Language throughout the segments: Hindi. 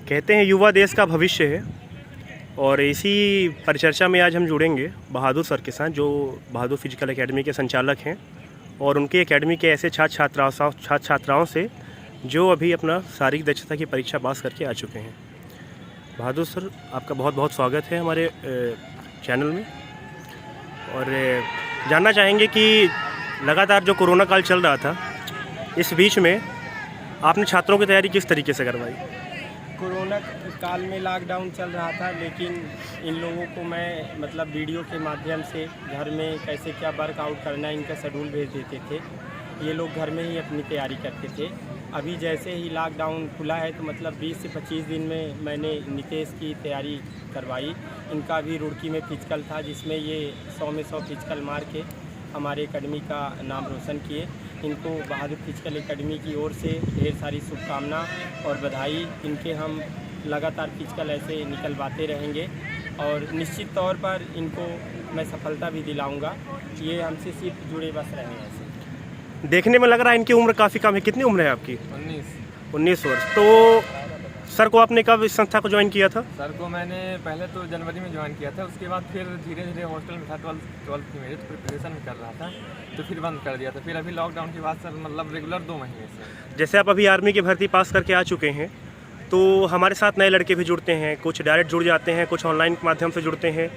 कहते हैं युवा देश का भविष्य है और इसी परिचर्चा में आज हम जुड़ेंगे बहादुर सर के साथ, जो बहादुर फिजिकल एकेडमी के संचालक हैं और उनके एकेडमी के ऐसे छात्र छात्राओं से जो अभी अपना शारीरिक दक्षता की परीक्षा पास करके आ चुके हैं। बहादुर सर, आपका बहुत बहुत स्वागत है हमारे चैनल में। और जानना चाहेंगे कि लगातार जो कोरोना काल चल रहा था, इस बीच में आपने छात्रों की तैयारी किस तरीके से करवाई? कोरोना काल में लॉकडाउन चल रहा था, लेकिन इन लोगों को मैं वीडियो के माध्यम से घर में कैसे क्या वर्कआउट करना है इनका शेड्यूल भेज देते थे। ये लोग घर में ही अपनी तैयारी करते थे। अभी जैसे ही लॉकडाउन खुला है तो 20 से 25 दिन में मैंने नितेश की तैयारी करवाई। इनका भी रुड़की में फिजिकल था, जिसमें ये 100 में 100 फिजिकल मार के हमारे एकेडमी का नाम रोशन किए। इनको बहादुर फिजिकल एकेडमी की ओर से ढेर सारी शुभकामना और बधाई। इनके हम लगातार फिजिकल ऐसे निकलवाते रहेंगे और निश्चित तौर पर इनको मैं सफलता भी दिलाऊंगा। ये हमसे सिर्फ जुड़े बस रहे हैं। ऐसे देखने में लग रहा है इनकी उम्र काफ़ी कम है। कितनी उम्र है आपकी? 19 वर्ष। तो सर को आपने कब इस संस्था को ज्वाइन किया था? सर को मैंने पहले तो जनवरी में ज्वाइन किया था, उसके बाद फिर धीरे धीरे हॉस्टल में था, 12th की मेरी प्रिपरेशन कर रहा था तो फिर बंद कर दिया था। फिर अभी लॉकडाउन के बाद सर रेगुलर 2 महीने से। जैसे आप अभी आर्मी की भर्ती पास करके आ चुके हैं, तो हमारे साथ नए लड़के भी जुड़ते हैं, कुछ डायरेक्ट जुड़ जाते हैं, कुछ ऑनलाइन के माध्यम से जुड़ते हैं।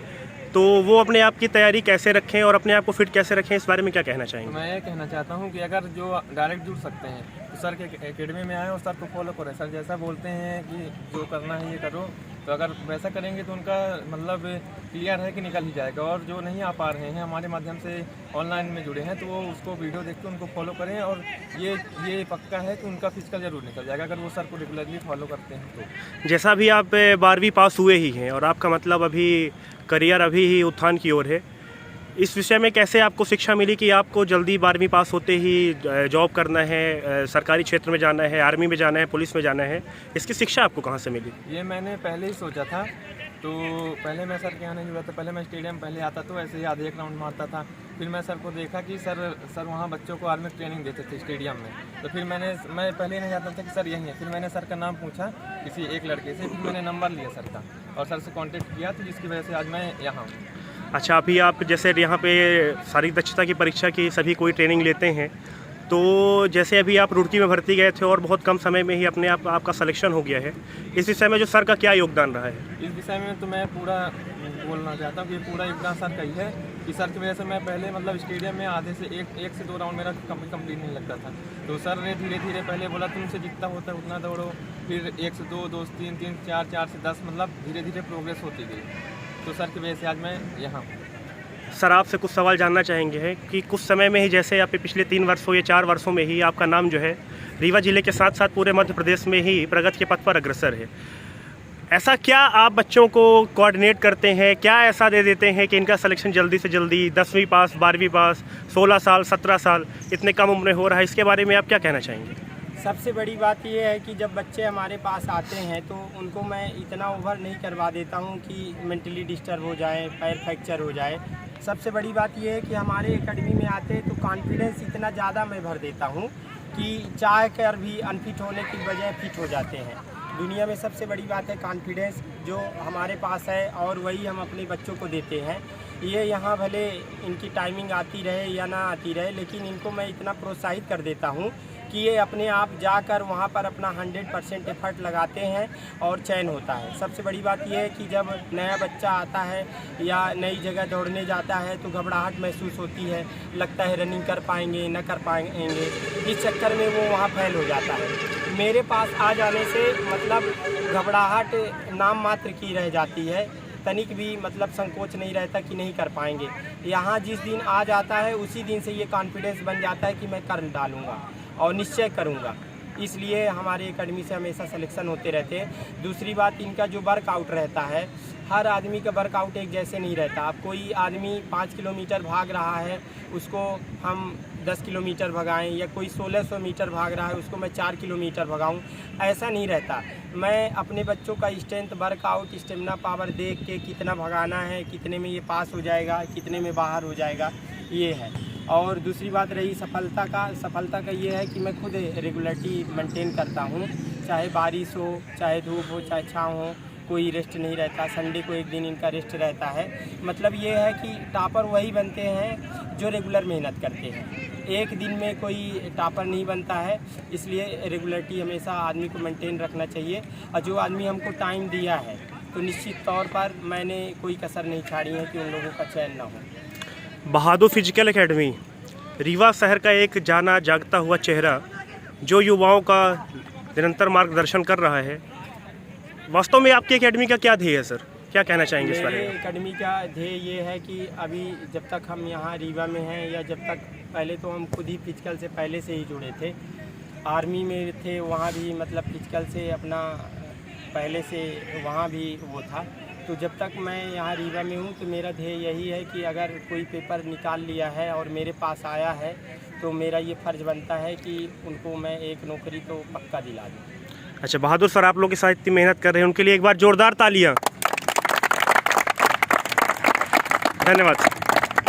तो वो अपने आप की तैयारी कैसे रखें और अपने आप को फिट कैसे रखें, इस बारे में क्या कहना चाहेंगे? तो मैं ये कहना चाहता हूँ कि अगर जो डायरेक्ट जुड़ सकते हैं तो सर के एकेडमी में आए और सर को फॉलो करें। सर जैसा बोलते हैं कि जो करना है ये करो, तो अगर वैसा करेंगे तो उनका क्लियर है कि निकल ही जाएगा। और जो नहीं आ पा रहे हैं हमारे माध्यम से ऑनलाइन में जुड़े हैं, तो वो उसको वीडियो देख के उनको फॉलो करें और ये पक्का है कि उनका फिजिकल जरूर निकल जाएगा अगर वो सर को रेगुलरली फॉलो करते हैं। तो जैसा भी आप 12वीं पास हुए ही हैं और आपका अभी करियर अभी ही उत्थान की ओर है, इस विषय में कैसे आपको शिक्षा मिली कि आपको जल्दी 12वीं पास होते ही जॉब करना है, सरकारी क्षेत्र में जाना है, आर्मी में जाना है, पुलिस में जाना है? इसकी शिक्षा आपको कहाँ से मिली? ये मैंने पहले ही सोचा था। तो पहले मैं सर के यहाँ नहीं जुड़ा था। पहले मैं स्टेडियम पहले आता तो ऐसे ही आधे 1 राउंड मारता था। फिर मैं सर को देखा कि सर वहाँ बच्चों को आर्मी ट्रेनिंग देते थे स्टेडियम में। तो फिर मैं पहले ही नहीं जानता था कि सर यहीं है। फिर मैंने सर का नाम पूछा किसी एक लड़के से, फिर मैंने नंबर लिया सर का और सर से कांटेक्ट किया, तो जिसकी वजह से आज मैं यहाँ हूँ। अच्छा, अभी आप जैसे यहाँ पे शारीरिक दक्षता की परीक्षा की सभी कोई ट्रेनिंग लेते हैं, तो जैसे अभी आप रुड़की में भर्ती गए थे और बहुत कम समय में ही अपने आपका सिलेक्शन हो गया है, इस विषय में जो सर का क्या योगदान रहा है? इस विषय में तो मैं पूरा बोलना चाहता हूँ कि पूरा योगदान सर का ही है कि सर की वजह से मैं पहले स्टेडियम में आधे से एक से 2 राउंड मेरा कंप्लीट नहीं लगता था। तो सर ने धीरे धीरे पहले बोला तुमसे जितना होता है उतना दौड़ो, फिर 1 से 2, 2 से 3, 3 से 4, 4 से 10, धीरे धीरे प्रोग्रेस होती गई। तो सर की वजह से आज मैं यहाँ हूँ। सर, आपसे कुछ सवाल जानना चाहेंगे कि कुछ समय में ही, जैसे आपके पिछले 3 वर्षों या 4 वर्षों में ही आपका नाम जो है रीवा जिले के साथ साथ पूरे मध्य प्रदेश में ही प्रगति के पथ पर अग्रसर है। ऐसा क्या आप बच्चों को कोऑर्डिनेट करते हैं, क्या ऐसा दे देते हैं कि इनका सिलेक्शन जल्दी से जल्दी 10वीं पास, 12वीं पास, 16 साल, 17 साल, इतने कम उम्र में हो रहा है? इसके बारे में आप क्या कहना चाहेंगे? सबसे बड़ी बात यह है कि जब बच्चे हमारे पास आते हैं तो उनको मैं इतना ओवर नहीं करवा देता हूं कि मेंटली डिस्टर्ब हो जाए, पैर फ्रैक्चर हो जाए। सबसे बड़ी बात यह है कि हमारे एकेडमी में आते हैं तो कॉन्फिडेंस इतना ज़्यादा मैं भर देता हूं कि चाह कर भी अनफिट होने की बजाय फिट हो जाते हैं। दुनिया में सबसे बड़ी बात है कॉन्फिडेंस, जो हमारे पास है और वही हम अपने बच्चों को देते हैं। ये यहाँ भले इनकी टाइमिंग आती रहे या ना आती रहे, लेकिन इनको मैं इतना प्रोत्साहित कर देता हूँ कि ये अपने आप जाकर वहाँ पर अपना 100% एफर्ट लगाते हैं और चयन होता है। सबसे बड़ी बात यह है कि जब नया बच्चा आता है या नई जगह दौड़ने जाता है तो घबराहट महसूस होती है, लगता है रनिंग कर पाएंगे न कर पाएंगे, इस चक्कर में वो वहाँ फेल हो जाता है। मेरे पास आ जाने से घबराहट नाम मात्र की रह जाती है, तनिक भी संकोच नहीं रहता कि नहीं कर पाएंगे। यहाँ जिस दिन आ जाता है उसी दिन से ये कॉन्फिडेंस बन जाता है कि मैं कर डालूँगा और निश्चय करूँगा। इसलिए हमारे एकेडमी से हमेशा सिलेक्शन होते रहते हैं। दूसरी बात, इनका जो वर्कआउट रहता है, हर आदमी का वर्कआउट एक जैसे नहीं रहता। अब कोई आदमी 5 किलोमीटर भाग रहा है, उसको हम 10 किलोमीटर भगाएं, या कोई 1600 मीटर भाग रहा है उसको मैं 4 किलोमीटर भगाऊं, ऐसा नहीं रहता। मैं अपने बच्चों का स्ट्रेंथ, वर्कआउट, स्टेमिना पावर देख के कितना भगाना है, कितने में ये पास हो जाएगा, कितने में बाहर हो जाएगा, ये है। और दूसरी बात रही सफलता का ये है कि मैं खुद रेगुलरिटी मेंटेन करता हूँ। चाहे बारिश हो, चाहे धूप हो, चाहे छाँव हो, कोई रेस्ट नहीं रहता। संडे को एक दिन इनका रेस्ट रहता है। मतलब ये है कि टॉपर वही बनते हैं जो रेगुलर मेहनत करते हैं। एक दिन में कोई टॉपर नहीं बनता है, इसलिए रेगुलरिटी हमेशा आदमी को मेंटेन रखना चाहिए। और जो आदमी हमको टाइम दिया है तो निश्चित तौर पर मैंने कोई कसर नहीं छाड़ी है कि उन लोगों का चयन ना हो। बहादुर फिजिकल एकेडमी रीवा शहर का एक जाना जागता हुआ चेहरा, जो युवाओं का निरंतर मार्गदर्शन कर रहा है। वास्तव में आपकी एकेडमी का क्या ध्येय है सर, क्या कहना चाहेंगे इस बारे मेरे में? एकेडमी का ध्येय ये है कि अभी जब तक हम यहाँ रीवा में हैं, या जब तक पहले तो हम खुद ही फिजिकल से पहले से ही जुड़े थे, आर्मी में थे, वहाँ भी मतलब फिजिकल से अपना पहले से वहाँ भी वो था। तो जब तक मैं यहाँ रीवा में हूँ तो मेरा ध्येय यही है कि अगर कोई पेपर निकाल लिया है और मेरे पास आया है तो मेरा ये फ़र्ज़ बनता है कि उनको मैं एक नौकरी तो पक्का दिला दूँ। अच्छा, बहादुर सर आप लोग के साथ इतनी मेहनत कर रहे हैं, उनके लिए एक बार जोरदार तालियां। धन्यवाद।